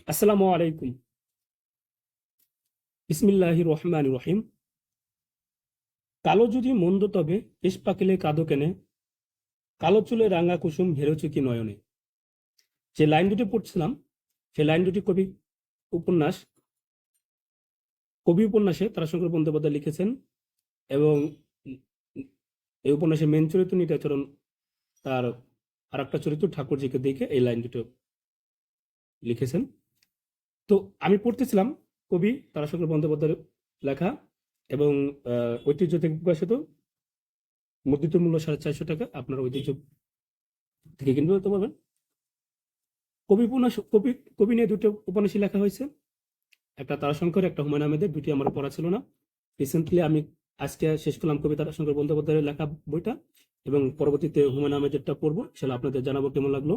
আসসালামু আলাইকুম। বিসমিল্লাহির রহমানির রহিম। কালো যদি মন্দ তবে কেশ পাকিলে কাঁদো কেনে, কালো চুলে রাঙা কুসুম হেরেছে কি নয়নে। যে লাইন দুটি পড়ছিলাম সেই লাইন দুটি উপন্যাস কবি উপন্যাসে তারাশঙ্কর বন্দ্যোপাধ্যায় লিখেছেন। এবং এই উপন্যাসে মেন চরিত্র নিতাচরণ তার আর একটা চরিত্র ঠাকুরজিকে দেখে এই লাইন দুটো লিখেছেন। তো আমি পড়তেছিলাম কবি তারাশঙ্কর বন্দ্যোপাধ্যায়ের লেখা, এবং ঐতিহ্য থেকে প্রকাশিত। মুদ্রিত মূল্য 450 টাকা। আপনার ঐতিহ্য থেকে কিনতে হতে পারবেন। কবি নিয়ে দুটো উপন্যাসই লেখা হয়েছে, একটা তারাশঙ্কর, একটা হুমায়ুন আহমেদের। দুটি আমার পড়া ছিল না। রিসেন্টলি আমি আজকে শেষ করলাম কবি তারাশঙ্কর বন্দ্যোপাধ্যায়ের লেখা বইটা, এবং পরবর্তীতে হুমায়ুন আহমেদেরটা পড়বো, সেটা আপনাদের জানাবো কেমন লাগলো।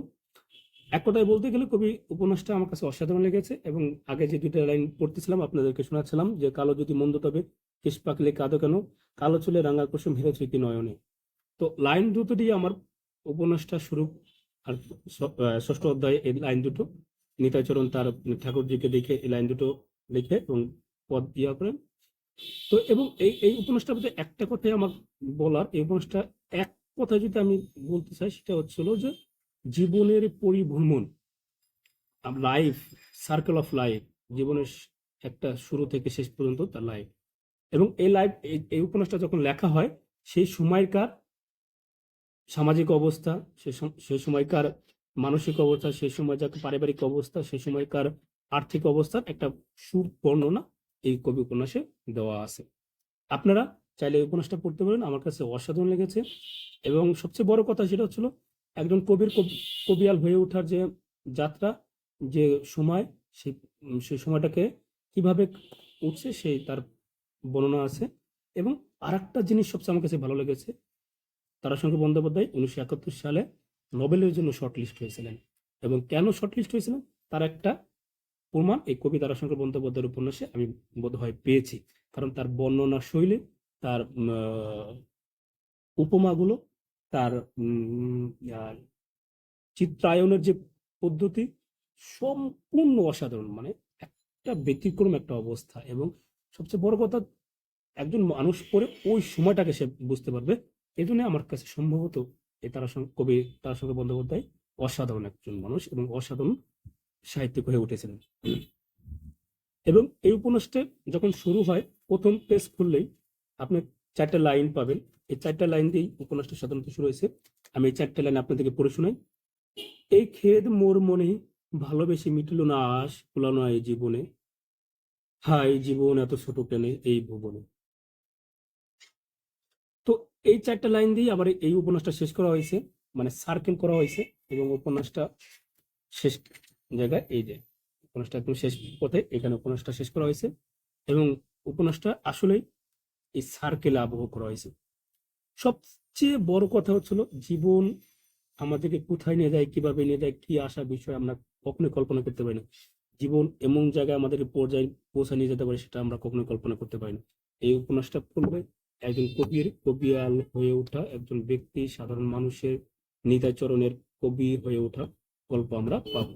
এক কথায় বলতে গেলে কবি উপন্যাসটা আমার কাছে অসাধারণ লেগেছে। এবং আগে যে দুটো লাইন পড়তেছিলাম আপনাদেরকে শোনাচ্ছিলাম, যে কালো যদি মন্দ তবে কেশ পাকলে কাঁদো কেন, কালো চুলে রাঙা কুসুম হেরেছে কি নয়নে। তো লাইন দুটো দিয়ে আমার উপন্যাসটা শুরু। আর ষষ্ঠ অধ্যায়ে এই লাইন দুটো নিতাইচরণ তার ঠাকুরজিকে দেখে এই লাইন দুটো লিখে এবং পদ ইয়া করেন। তো এবং এই এই উপন্যাসটার মধ্যে একটা কথাই আমার বলার, এই উপন্যাসটা এক কথা যদি আমি বলতে চাই, সেটা হচ্ছিল যে জীবনের পরিভ্রমণ, লাইফ, সার্কেল অফ লাইফ, জীবনের একটা শুরু থেকে শেষ পর্যন্ত তার লাইফ। এবং এই লাইফ, এই উপন্যাসটা যখন লেখা হয় সেই সময়কার সামাজিক অবস্থা, সেই সময়কার মানসিক অবস্থা, সেই সময়কার পারিবারিক অবস্থা, সেই সময়কার আর্থিক অবস্থার একটা সুবর্ণনা এই কবি উপন্যাসে দেওয়া আছে। আপনারা চাইলে এই উপন্যাসটা পড়তে পারেন। আমার কাছে অসাধারণ লেগেছে। এবং সবচেয়ে বড় কথা সেটা হচ্ছিল একজন কবিয়াল হয়ে ওঠার যে যাত্রা, যে সময়, সেই সময়টাকে কিভাবে উঠছে সেই তার বর্ণনা আছে। এবং আর একটা জিনিস সবচেয়ে আমার কাছে ভালো লেগেছে, তারাশঙ্কর বন্দ্যোপাধ্যায় 1971 সালে নোবেলের জন্য শর্টলিস্ট হয়েছিলেন। এবং কেন শর্টলিস্ট হয়েছিলেন তার একটা প্রমাণ এই কবি তারাশঙ্কর বন্দ্যোপাধ্যায়ের উপন্যাসে আমি বোধহয় পেয়েছি। কারণ তার বর্ণনা শৈলী, তার উপমাগুলো, তার চিত্রায়নের যে পদ্ধতি, সম্পূর্ণ অসাধারণ। মানে একটা ব্যতিক্রম একটা অবস্থা। এবং সবচেয়ে বড় কথা, একজন মানুষ পড়ে ওই সময়টাকে সে বুঝতে পারবে। এই জন্য আমার কাছে সম্ভবত এই কবি তারাশঙ্কর বন্দ্যোপাধ্যায় অসাধারণ একজন মানুষ এবং অসাধারণ সাহিত্যিক হয়ে উঠেছিলেন। এবং এই উপন্যাসটা যখন শুরু হয়, প্রথম পেজ খুললেই আপনি 4টা লাইন পাবেন। এই 4টা লাইন দিয়েই উপন্যাসটা সাধারণত শুরু হয়েছে। আমি এই 4টা লাইন আপনাদেরকে পড়ে শোনাই। এই খেদ মোর মনে, ভালোবেসে মিটল না আশ, কুলানো এই জীবনে, হায় জীবন এত ছোট কেনে এই ভুবনে। তো এই 4টা লাইন দিয়ে আবার এই উপন্যাসটা শেষ করা হয়েছে, মানে সার্কেল করা হয়েছে। এবং উপন্যাসটা শেষ জায়গায়, এই যে উপন্যাসটা একদম শেষ পথে, এখানে উপন্যাসটা শেষ করা হয়েছে। এবং উপন্যাসটা আসলেই এই সার্কেলে আবহ করা হয়েছে। সবচেয়ে বড় কথা হচ্ছিল জীবন আমাদেরকে কোথায় নিয়ে যায়, কিভাবে নিয়ে যায়, কি আসা বিষয় আমরা কখনোই কল্পনা করতে পারি না। জীবন এমন জায়গায় আমাদের পর্যায়ে পৌঁছে নিয়ে যেতে পারে, সেটা আমরা কখনোই কল্পনা করতে পারি না। এই উপন্যাসটা পড়লে একজন কবিয়াল হয়ে ওঠা একজন ব্যক্তি, সাধারণ মানুষের নিতাইচরণের কবি হয়ে ওঠা গল্প আমরা পাবো।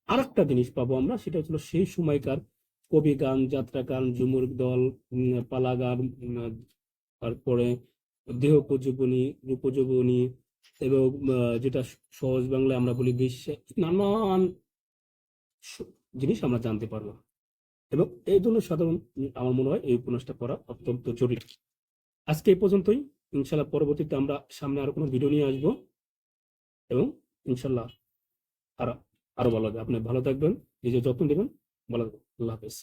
আর একটা জিনিস পাবো আমরা, সেটা হচ্ছিল সেই সময়কার কবি গান, যাত্রা গান, ঝুমুর দল, পালা গান, তারপরে দেহোপজীবনী, রূপজীবনী, এবং যেটা সহজ বাংলায় আমরা বলি বিশ্বে, নানান জিনিস আমরা জানতে পারবো। এবং এই জন্য সাধারণ আমার মনে হয় এই উপন্যাসটা পড়া অত্যন্ত জরুরি। আজকে এই পর্যন্তই। ইনশাল্লাহ পরবর্তীতে আমরা সামনে আরো কোনো ভিডিও নিয়ে আসবো, এবং ইনশাল্লাহ আরো আরো ভালো হবে। আপনি ভালো থাকবেন, নিজের যত্ন নেবেন। ভালো থাকবেন। আল্লাহ হাফেজ।